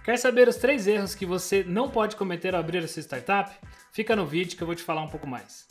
Quer saber os 3 erros que você não pode cometer ao abrir a sua startup? Fica no vídeo que eu vou te falar um pouco mais.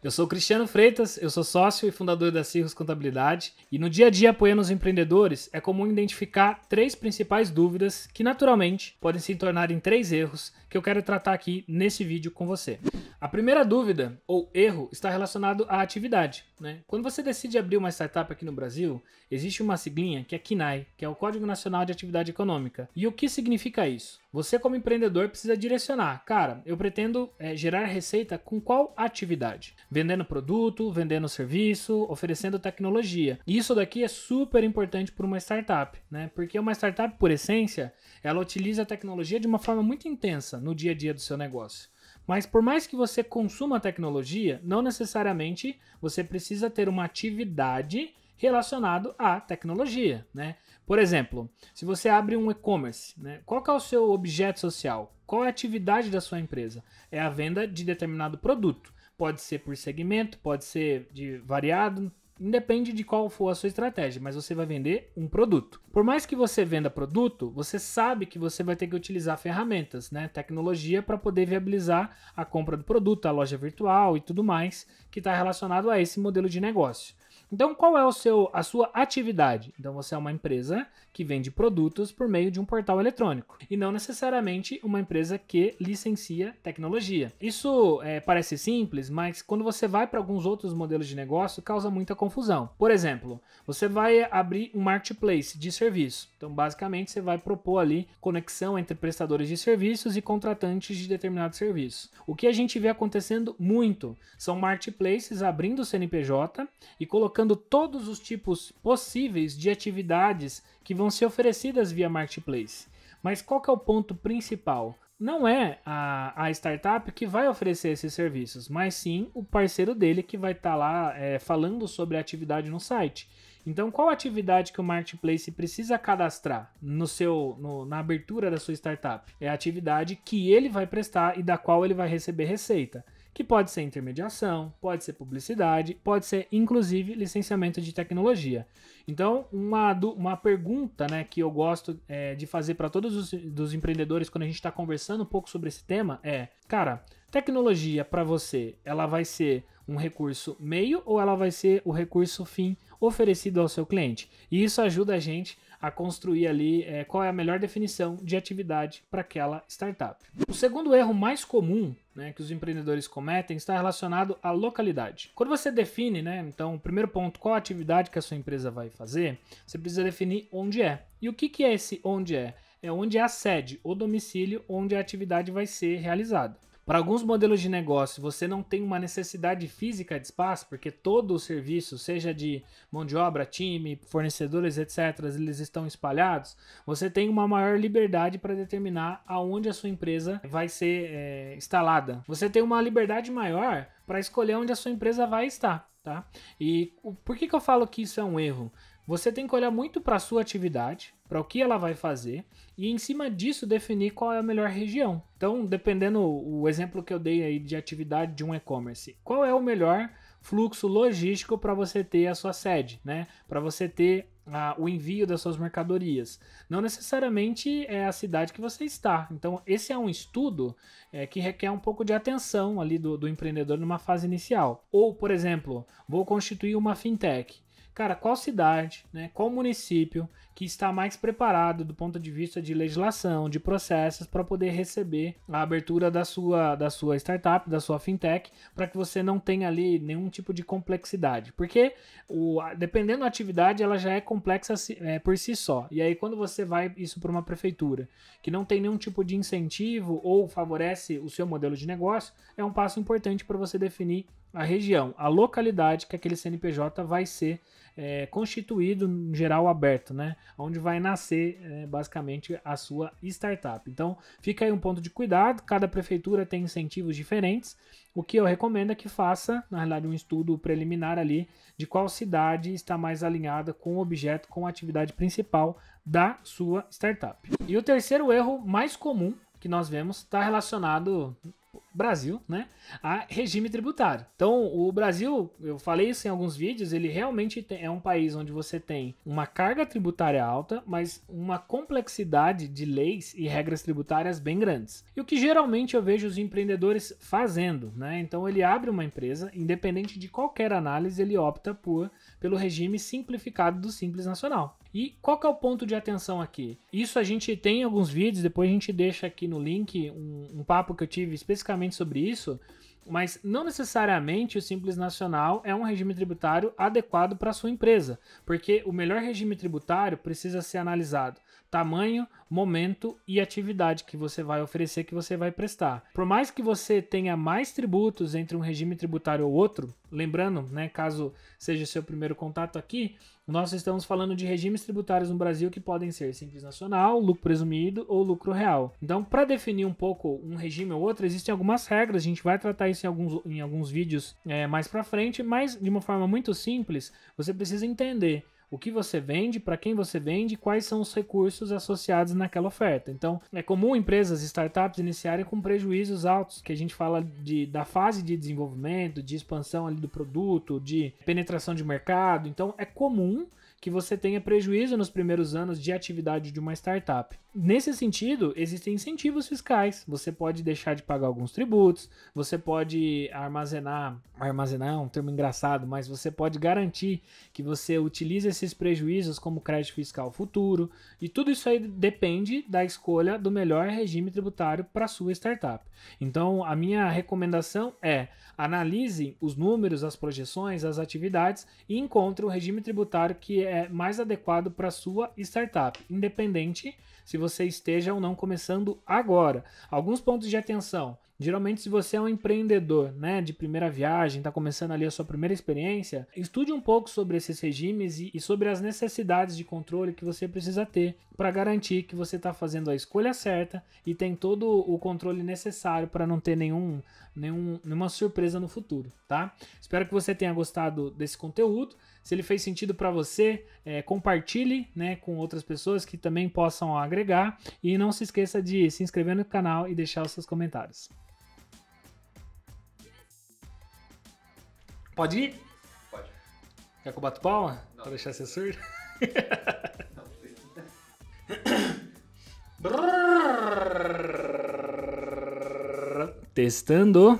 Eu sou o Cristiano Freitas, eu sou sócio e fundador da Cirrus Contabilidade e no dia a dia apoiando os empreendedores é comum identificar 3 principais dúvidas que naturalmente podem se tornar em 3 erros que eu quero tratar aqui nesse vídeo com você. A primeira dúvida ou erro está relacionado à atividade, né? Quando você decide abrir uma startup aqui no Brasil, existe uma siglinha que é CNAE, que é o Código Nacional de Atividade Econômica. E o que significa isso? Você como empreendedor precisa direcionar, cara, eu pretendo gerar receita com qual atividade? Vendendo produto, vendendo serviço, oferecendo tecnologia. E isso daqui é super importante para uma startup, né? Porque uma startup, por essência, ela utiliza a tecnologia de uma forma muito intensa no dia a dia do seu negócio. Mas por mais que você consuma tecnologia, não necessariamente você precisa ter uma atividade relacionada à tecnologia, né? Por exemplo, se você abre um e-commerce, né? Qual que é o seu objeto social? Qual é a atividade da sua empresa? É a venda de determinado produto. Pode ser por segmento, pode ser de variado, independe de qual for a sua estratégia, mas você vai vender um produto. Por mais que você venda produto, você sabe que você vai ter que utilizar ferramentas, né, tecnologia para poder viabilizar a compra do produto, a loja virtual e tudo mais que está relacionado a esse modelo de negócio. Então, qual é a sua atividade? Então, você é uma empresa que vende produtos por meio de um portal eletrônico e não necessariamente uma empresa que licencia tecnologia. Isso parece simples, mas quando você vai para alguns outros modelos de negócio, causa muita confusão. Por exemplo, você vai abrir um marketplace de serviço. Então, basicamente, você vai propor ali conexão entre prestadores de serviços e contratantes de determinado serviço. O que a gente vê acontecendo muito são marketplaces abrindo o CNPJ e colocando todos os tipos possíveis de atividades que vão ser oferecidas via marketplace. Mas qual que é o ponto principal? Não é a startup que vai oferecer esses serviços, mas sim o parceiro dele que vai estar lá falando sobre a atividade no site. Então, qual atividade que o marketplace precisa cadastrar na abertura da sua startup? É a atividade que ele vai prestar e da qual ele vai receber receita. Que pode ser intermediação, pode ser publicidade, pode ser inclusive licenciamento de tecnologia. Então, uma pergunta, né, que eu gosto de fazer para todos os empreendedores quando a gente está conversando um pouco sobre esse tema é, cara, tecnologia para você, ela vai ser um recurso meio ou ela vai ser o recurso fim oferecido ao seu cliente? E isso ajuda a gente a construir ali qual é a melhor definição de atividade para aquela startup. O segundo erro mais comum, né, que os empreendedores cometem está relacionado à localidade. Quando você define, né, então, o primeiro ponto, qual a atividade que a sua empresa vai fazer, você precisa definir onde é. E o que é esse onde é? É onde é a sede, o domicílio onde a atividade vai ser realizada. Para alguns modelos de negócio, você não tem uma necessidade física de espaço, porque todo o serviço, seja de mão de obra, time, fornecedores, etc., eles estão espalhados, você tem uma maior liberdade para determinar aonde a sua empresa vai ser instalada. Você tem uma liberdade maior para escolher onde a sua empresa vai estar, tá? E por que eu falo que isso é um erro? Você tem que olhar muito para a sua atividade, para o que ela vai fazer e em cima disso definir qual é a melhor região. Então, dependendo o exemplo que eu dei aí de atividade de um e-commerce, qual é o melhor fluxo logístico para você ter a sua sede, né? Para você ter o envio das suas mercadorias. Não necessariamente é a cidade que você está. Então, esse é um estudo que requer um pouco de atenção ali do empreendedor numa fase inicial. Ou, por exemplo, vou constituir uma fintech. Cara, qual cidade, né, qual município que está mais preparado do ponto de vista de legislação, de processos para poder receber a abertura da sua startup, da sua fintech, para que você não tenha ali nenhum tipo de complexidade. Porque dependendo da atividade, ela já é complexa por si só. E aí quando você vai isso para uma prefeitura que não tem nenhum tipo de incentivo ou favorece o seu modelo de negócio, é um passo importante para você definir a região, a localidade que aquele CNPJ vai ser constituído, em geral aberto, né? Onde vai nascer basicamente a sua startup. Então fica aí um ponto de cuidado, cada prefeitura tem incentivos diferentes. O que eu recomendo é que faça, na realidade, um estudo preliminar ali de qual cidade está mais alinhada com o objeto, com a atividade principal da sua startup. E o terceiro erro mais comum que nós vemos está relacionado Brasil, né, a regime tributário. Então, o Brasil, eu falei isso em alguns vídeos, ele realmente é um país onde você tem uma carga tributária alta, mas uma complexidade de leis e regras tributárias bem grandes. E o que geralmente eu vejo os empreendedores fazendo, né? Então, ele abre uma empresa, independente de qualquer análise, ele opta pelo regime simplificado do Simples Nacional. E qual que é o ponto de atenção aqui? Isso a gente tem alguns vídeos, depois a gente deixa aqui no link um papo que eu tive especificamente sobre isso, mas não necessariamente o Simples Nacional é um regime tributário adequado para a sua empresa, porque o melhor regime tributário precisa ser analisado tamanho, momento e atividade que você vai oferecer, que você vai prestar. Por mais que você tenha mais tributos entre um regime tributário ou outro, lembrando, né, caso seja seu primeiro contato aqui, nós estamos falando de regimes tributários no Brasil que podem ser Simples Nacional, lucro presumido ou lucro real. Então, para definir um pouco um regime ou outro, existem algumas regras, a gente vai tratar isso em alguns vídeos mais para frente, mas de uma forma muito simples, você precisa entender o que você vende, para quem você vende, quais são os recursos associados naquela oferta. Então, é comum empresas, startups iniciarem com prejuízos altos, que a gente fala da fase de desenvolvimento, de expansão ali do produto, de penetração de mercado. Então, é comum que você tenha prejuízo nos primeiros anos de atividade de uma startup. Nesse sentido, existem incentivos fiscais. Você pode deixar de pagar alguns tributos, você pode armazenar é um termo engraçado, mas você pode garantir que você utilize esses prejuízos como crédito fiscal futuro, e tudo isso aí depende da escolha do melhor regime tributário para sua startup. Então, a minha recomendação é: analise os números, as projeções, as atividades e encontre o regime tributário que é mais adequado para a sua startup, independente se você esteja ou não começando agora. Alguns pontos de atenção. Geralmente, se você é um empreendedor, né, de primeira viagem, está começando ali a sua primeira experiência, estude um pouco sobre esses regimes e sobre as necessidades de controle que você precisa ter para garantir que você está fazendo a escolha certa e tem todo o controle necessário para não ter nenhuma surpresa no futuro, tá? Espero que você tenha gostado desse conteúdo. Se ele fez sentido para você, compartilhe, né, com outras pessoas que também possam agregar, e não se esqueça de se inscrever no canal e deixar os seus comentários. Pode ir? Pode. Quer que eu bato palma? Não. Pra deixar você surdo? Não, Testando.